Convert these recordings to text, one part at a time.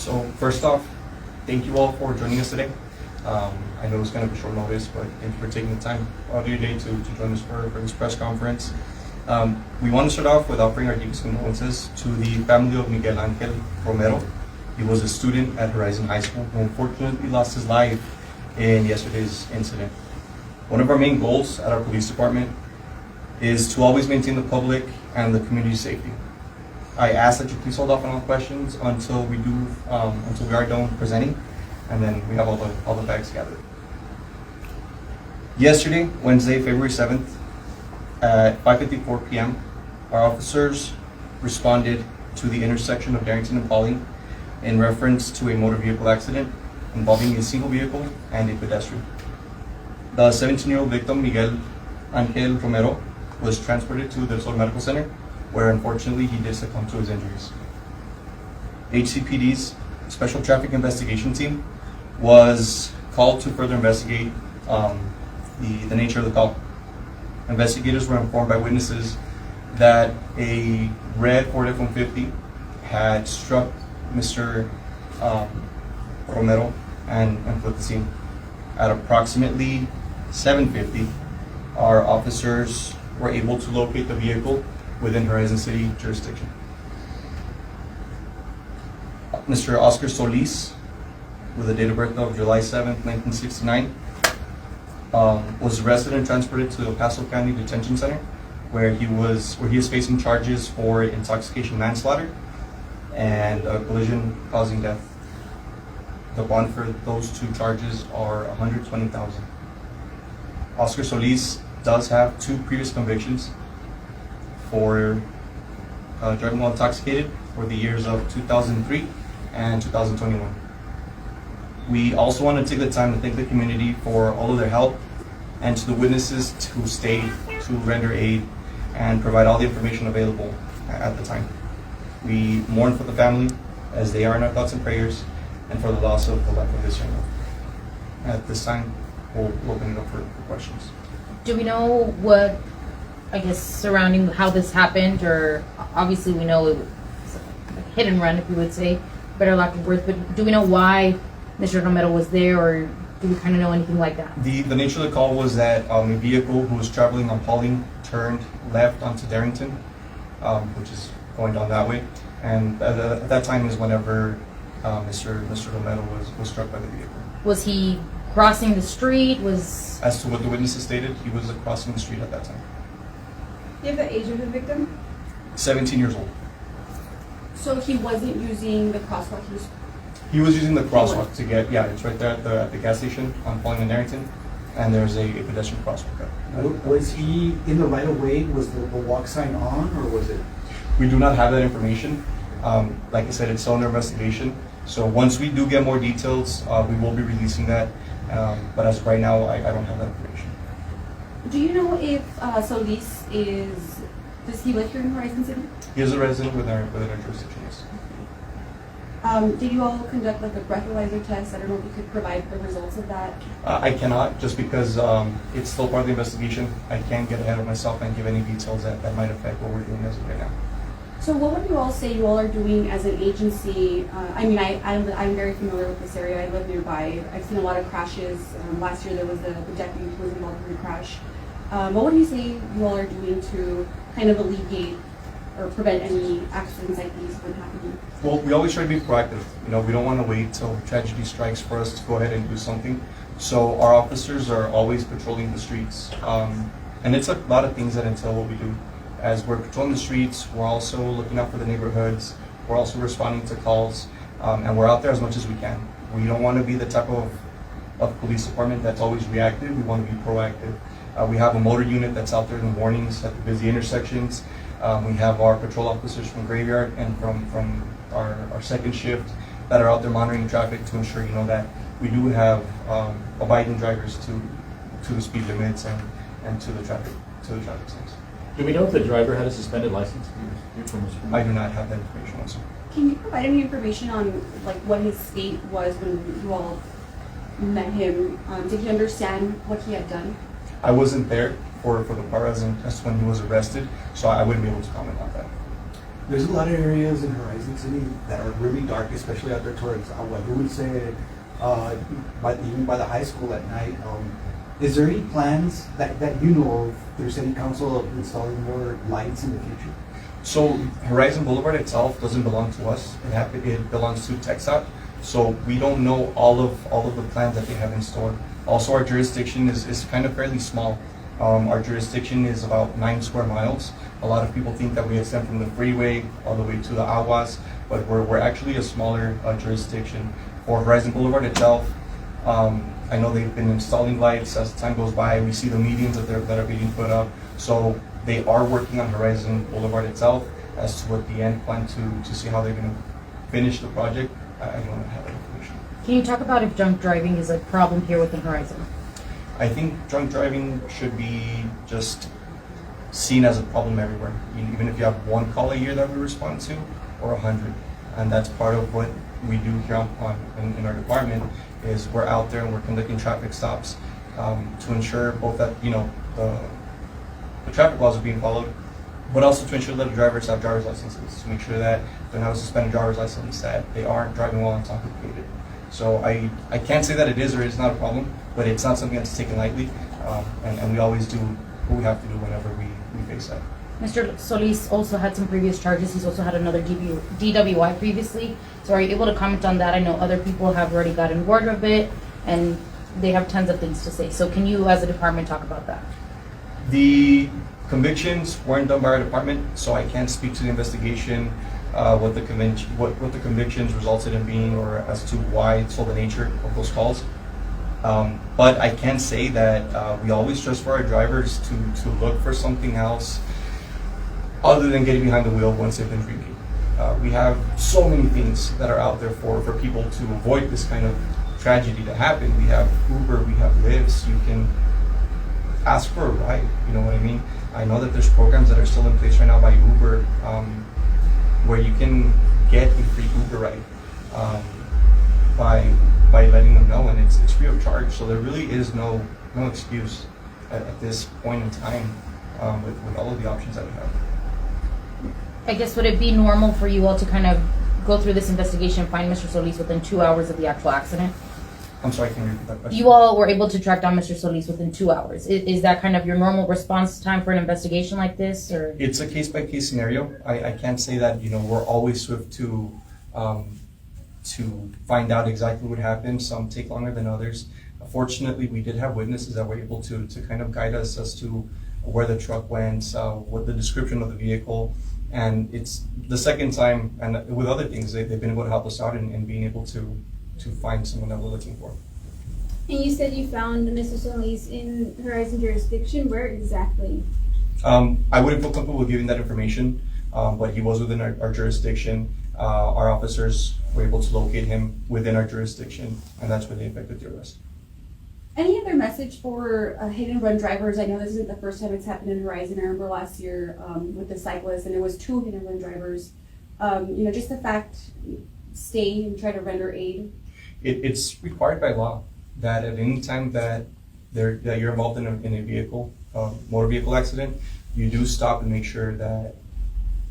So first off, thank you all for joining us today. I know it's kind of a short notice, but thank you for taking the time out of your day to join us for this press conference. We want to start off with offering our deepest condolences to the family of Miguel Angel Romero. He was a student at Horizon High School who unfortunately lost his life in yesterday's incident. One of our main goals at our police department is to always maintain the public and the community's safety. I ask that you please hold off on all questions until we are done presenting, and then we have all the facts gathered. Yesterday, Wednesday, February 7th, at 5:54 p.m., our officers responded to the intersection of Darrington and Pauling in reference to a motor vehicle accident involving a single vehicle and a pedestrian. The 17-year-old victim, Miguel Angel Romero, was transported to the Sol Medical Center, where unfortunately he did succumb to his injuries. HCPD's Special Traffic Investigation Team was called to further investigate the nature of the call. Investigators were informed by witnesses that a red Ford F-150 had struck Mr. Romero and fled the scene. At approximately 7:50, our officers were able to locate the vehicle within Horizon City jurisdiction. Mr. Oscar Solis, with a date of birth of July 7th, 1969, was arrested and transported to the El Paso County Detention Center, where he is facing charges for intoxication manslaughter and collision causing death. The bond for those two charges are $120,000. Oscar Solis does have two previous convictions for driving while intoxicated for the years of 2003 and 2021. We also want to take the time to thank the community for all of their help, and to the witnesses who stayed to render aid and provide all the information available at the time. We mourn for the family, as they are in our thoughts and prayers, and for the loss of the life of this young man. At this time, we'll open it up for questions. Do we know what, I guess, surrounding how this happened, or obviously we know it was a hit and run, if you would say, better lack of words, but do we know why Mr. Romero was there, or do we kind of know anything like that? The nature of the call was that a vehicle who was traveling on Pauling turned left onto Darrington, which is going down that way, and at that time is whenever Mr. Romero was struck by the vehicle. Was he crossing the street? As to what the witnesses stated, he was crossing the street at that time. Do you have the age of the victim? 17 years old. So he wasn't using the crosswalk? He was using the crosswalk to get, it's right there at the gas station on Pauling and Darrington, and there's a pedestrian crosswalk. Was he in the right of way? Was the walk sign on, or was it? We do not have that information. Like I said, it's still under investigation. So once we do get more details, we will be releasing that. But as of right now, I don't have that information. Do you know if Solis does he live here in Horizon City? He is a resident within our jurisdiction, yes. Did you all conduct like a breathalyzer test? I don't know if you could provide the results of that. I cannot, just because it's still part of the investigation. I can't get ahead of myself and give any details that might affect what we're doing as of right now. So what would you all say you all are doing as an agency? I'm very familiar with this area. I live nearby. I've seen a lot of crashes. Last year there was the deputy who was involved in a crash. What would you say you all are doing to kind of alleviate or prevent any accidents like these from happening? Well, we always try to be proactive. We don't want to wait till tragedy strikes for us to go ahead and do something. So our officers are always patrolling the streets. And it's a lot of things that entail what we do. As we're patrolling the streets, we're also looking out for the neighborhoods. We're also responding to calls, and we're out there as much as we can. We don't want to be the type of police department that's always reactive. We want to be proactive. We have a motor unit that's out there in warnings at the busy intersections. We have our patrol officers from Graveyard and from our second shift that are out there monitoring traffic to ensure that we do have abiding drivers to the speed limits and to the traffic signs. Do we know if the driver had a suspended license? I do not have that information also. Can you provide any information on like what his state was when you all met him? Did he understand what he had done? I wasn't there for the part as to when he was arrested, so I wouldn't be able to comment on that. There's a lot of areas in Horizon City that are really dark, especially out there towards Agua Dulce, even by the high school at night. Is there any plans that you know of through City Council of installing more lights in the future? So Horizon Boulevard itself doesn't belong to us. It belongs to TxDOT. So we don't know all of the plans that they have in store. Also, our jurisdiction is kind of fairly small. Our jurisdiction is about 9 square miles. A lot of people think that we extend from the freeway all the way to the Aguas, but we're actually a smaller jurisdiction. For Horizon Boulevard itself, I know they've been installing lights as time goes by. We see the medians that are being put up. So they are working on Horizon Boulevard itself as to what the end plan to see how they're going to finish the project. I don't have that information. Can you talk about if drunk driving is a problem here within Horizon? I think drunk driving should be just seen as a problem everywhere. Even if you have 1 call a year that we respond to, or 100, and that's part of what we do here in our department. Is we're out there and we're conducting traffic stops to ensure both that the traffic laws are being followed, but also to ensure that the drivers have driver's licenses, to make sure that they have a suspended driver's license, that they aren't driving while intoxicated. So I can't say that it is or is not a problem, but it's not something that's taken lightly, and we always do what we have to do whenever we face that. Mr. Solis also had some previous charges. He's also had another DWI previously. So are you able to comment on that? I know other people have already gotten word of it, and they have tons of things to say. So can you, as a department, talk about that? The convictions weren't done by our department, so I can't speak to the investigation, what the convictions resulted in being, or as to why it's all the nature of those calls. But I can say that we always stress for our drivers to look for something else other than getting behind the wheel once they've been drinking. We have so many things that are out there for people to avoid this kind of tragedy to happen. We have Uber, we have Lyfts. You can ask for a ride, you know what I mean? I know that there's programs that are still in place right now by Uber where you can get a free Uber ride by letting them know, and it's free of charge. So there really is no excuse at this point in time with all of the options that we have. I guess would it be normal for you all to kind of go through this investigation and find Mr. Solis within 2 hours of the actual accident? I'm sorry, can you repeat that question? You all were able to track down Mr. Solis within 2 hours. Is that kind of your normal response time for an investigation like this, or? It's a case-by-case scenario. I can't say that we're always swift to find out exactly what happened. Some take longer than others. Fortunately, we did have witnesses that were able to kind of guide us as to where the truck went, what the description of the vehicle. And it's the second time, and with other things, they've been able to help us out in being able to find someone that we're looking for. And you said you found Mr. Solis in Horizon jurisdiction. Where exactly? I wouldn't feel comfortable with giving that information, but he was within our jurisdiction. Our officers were able to locate him within our jurisdiction, and that's where they effected the arrest. Any other message for hit and run drivers? I know this isn't the first time it's happened in Horizon. I remember last year with the cyclist, and there was 2 hit and run drivers. Just the fact, stay and try to render aid. It's required by law that at any time that you're involved in a vehicle, motor vehicle accident, you do stop and make sure that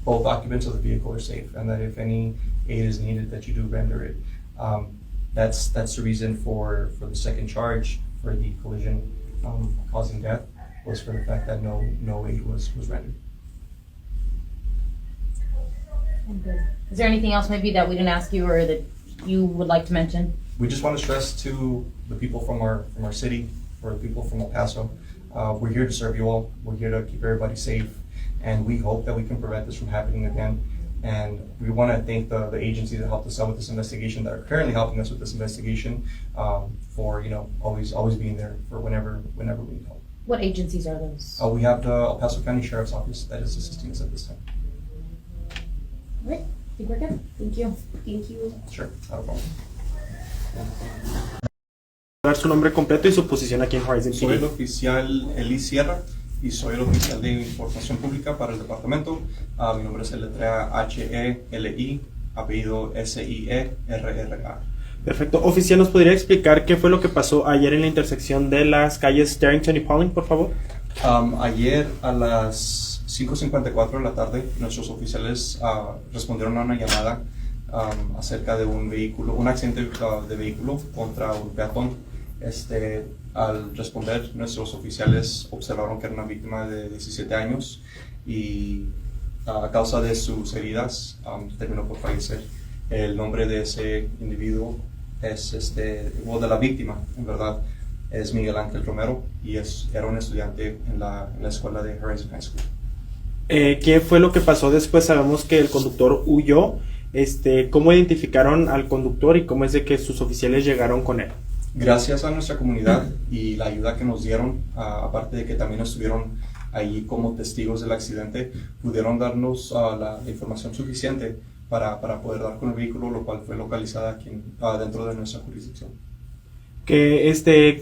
both occupants of the vehicle are safe, and that if any aid is needed, that you do render it. That's the reason for the second charge for the collision causing death, was for the fact that no aid was rendered. Is there anything else maybe that we didn't ask you or that you would like to mention? We just want to stress to the people from our city, or the people from El Paso, we're here to serve you all. We're here to keep everybody safe, and we hope that we can prevent this from happening again. And we want to thank the agencies that helped us out with this investigation, that are currently helping us with this investigation, for always being there for whenever we need help. What agencies are those? We have the El Paso County Sheriff's Office that is assisting us at this time. All right, I think we're good. Thank you. Thank you. Sure, not a problem. Dar su nombre completo y su posición aquí en Horizon Soy el PD. oficial Eli Sierra y soy el oficial de información pública para el departamento. Mi nombre se letrea H-E-L-I, apellido S-I-E-R-R-A. Perfecto. Oficial, ¿nos podría explicar qué fue lo que pasó ayer en la intersección de las calles Starrington y Pauling, por favor? Ayer a las 5:54 de la tarde, nuestros oficiales respondieron a una llamada acerca de un accidente de vehículo contra un peatón. Al responder, nuestros oficiales observaron que era una víctima de 17 años y a causa de sus heridas terminó por fallecer. El nombre de ese individuo es de la víctima, en verdad, es Miguel Ángel Romero y era un estudiante en la escuela de Horizon High School. ¿Qué fue lo que pasó después? Sabemos que el conductor huyó. ¿Cómo identificaron al conductor y cómo es de que sus oficiales llegaron con él? Gracias a nuestra comunidad y la ayuda que nos dieron, aparte de que también estuvieron ahí como testigos del accidente, pudieron darnos la información suficiente para poder dar con el vehículo, lo cual fue localizada aquí dentro de nuestra jurisdicción.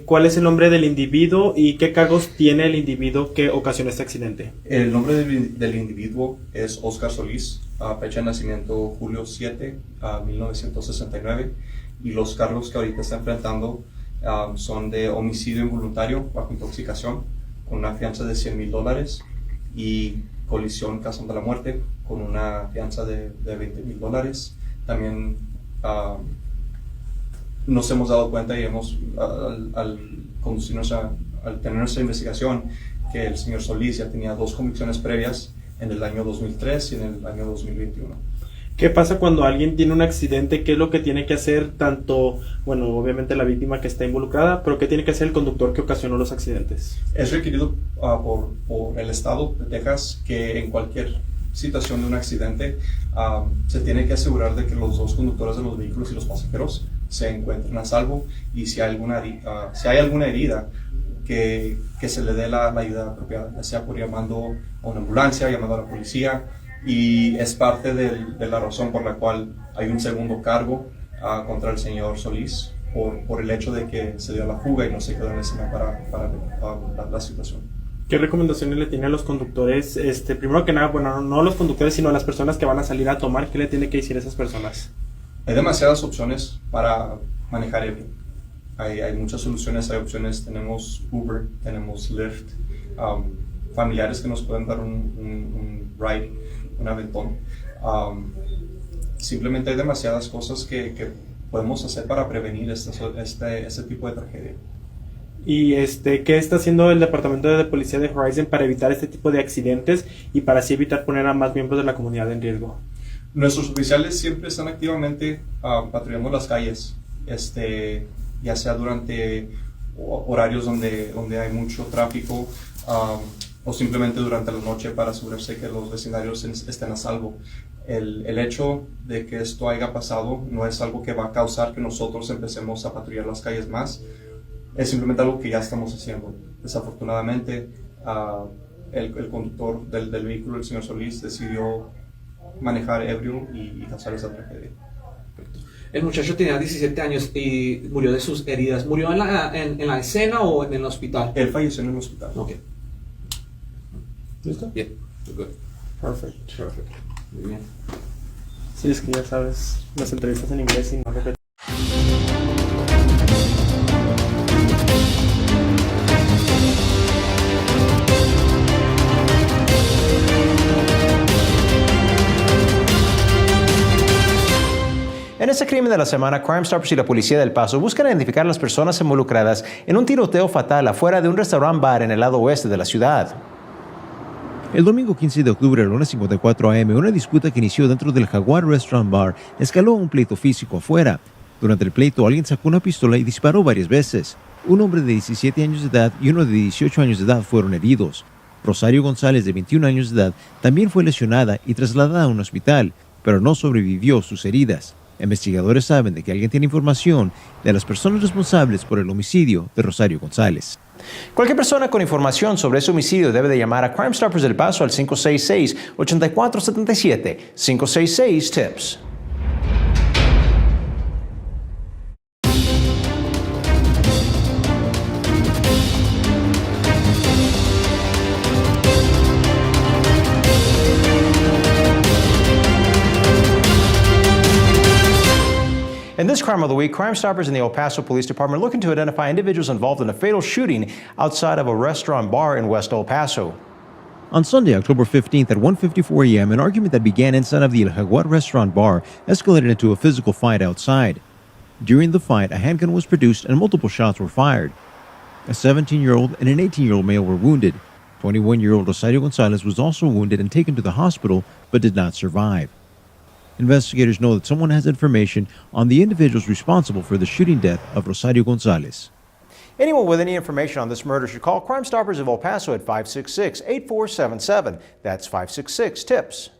¿Cuál es el nombre del individuo y qué cargos tiene el individuo que ocasionó este accidente? El nombre del individuo es Oscar Solís, fecha de nacimiento julio 7, 1969, y los cargos que ahorita está enfrentando son de homicidio involuntario bajo intoxicación con una fianza de $100,000 y colisión causando la muerte con una fianza de $20,000. También nos hemos dado cuenta y al tener nuestra investigación que el señor Solís ya tenía 2 convicciones previas en el año 2003 y en el año 2021. ¿Qué pasa cuando alguien tiene un accidente? ¿Qué es lo que tiene que hacer tanto, obviamente la víctima que está involucrada, pero qué tiene que hacer el conductor que ocasionó los accidentes? Es requerido por el estado de Texas que en cualquier situación de un accidente se tiene que asegurar de que los 2 conductores de los vehículos y los pasajeros se encuentren a salvo y si hay alguna herida que se le dé la ayuda apropiada, ya sea por llamando a una ambulancia, llamando a la policía, y es parte de la razón por la cual hay un segundo cargo contra el señor Solís por el hecho de que se dio la fuga y no se quedó en la escena para la situación. ¿Qué recomendaciones le tiene a los conductores? Primero que nada, no a los conductores, sino a las personas que van a salir a tomar. ¿Qué le tiene que decir a esas personas? Hay demasiadas opciones para manejar ebrio. Hay muchas soluciones, hay opciones. Tenemos Uber, tenemos Lyft, familiares que nos pueden dar un ride, un aventón. Simplemente hay demasiadas cosas que podemos hacer para prevenir este tipo de tragedia. ¿Y qué está haciendo el departamento de policía de Horizon para evitar este tipo de accidentes y para así evitar poner a más miembros de la comunidad en riesgo? Nuestros oficiales siempre están activamente patrullando las calles, ya sea durante horarios donde hay mucho tráfico o simplemente durante la noche para asegurarse que los vecindarios estén a salvo. El hecho de que esto haya pasado no es algo que va a causar que nosotros empecemos a patrullar las calles más, es simplemente algo que ya estamos haciendo. Desafortunadamente, el conductor del vehículo, el señor Solís, decidió manejar ebrio y causar esa tragedia. El muchacho tenía 17 años y murió de sus heridas. ¿Murió en la escena o en el hospital? Él falleció en el hospital. Ok. ¿Listo? Bien. Good. Perfect. Muy bien. Sí, es que ya sabes, las entrevistas en inglés y no repetir. En este crimen de la semana, Crime Stoppers y la policía del Paso buscan identificar a las personas involucradas en un tiroteo fatal afuera de un restaurant-bar en el lado oeste de la ciudad. El domingo 15 de octubre a las 1:54 a.m., una disputa que inició dentro del Jaguar Restaurant Bar escaló a un pleito físico afuera. Durante el pleito, alguien sacó una pistola y disparó varias veces. Un hombre de 17 años de edad y uno de 18 años de edad fueron heridos. Rosario González, de 21 años de edad, también fue lesionada y trasladada a un hospital, pero no sobrevivió sus heridas. Investigadores saben de que alguien tiene información de las personas responsables por el homicidio de Rosario González. Cualquier persona con información sobre ese homicidio debe de llamar a Crime Stoppers del Paso al 566-8477, 566-TIPS. In this Crime of the Week, Crime Stoppers in the El Paso Police Department are looking to identify individuals involved in a fatal shooting outside of a restaurant bar in West El Paso. On Sunday, October 15th at 1:54 a.m., an argument that began inside of the El Jaguar restaurant bar escalated into a physical fight outside. During the fight, a handgun was produced and multiple shots were fired. A 17-year-old and an 18-year-old male were wounded. 21-year-old Rosario Gonzalez was also wounded and taken to the hospital, but did not survive. Investigators know that someone has information on the individuals responsible for the shooting death of Rosario Gonzalez. Anyone with any information on this murder should call Crime Stoppers of El Paso at 566-8477. That's 566-TIPS.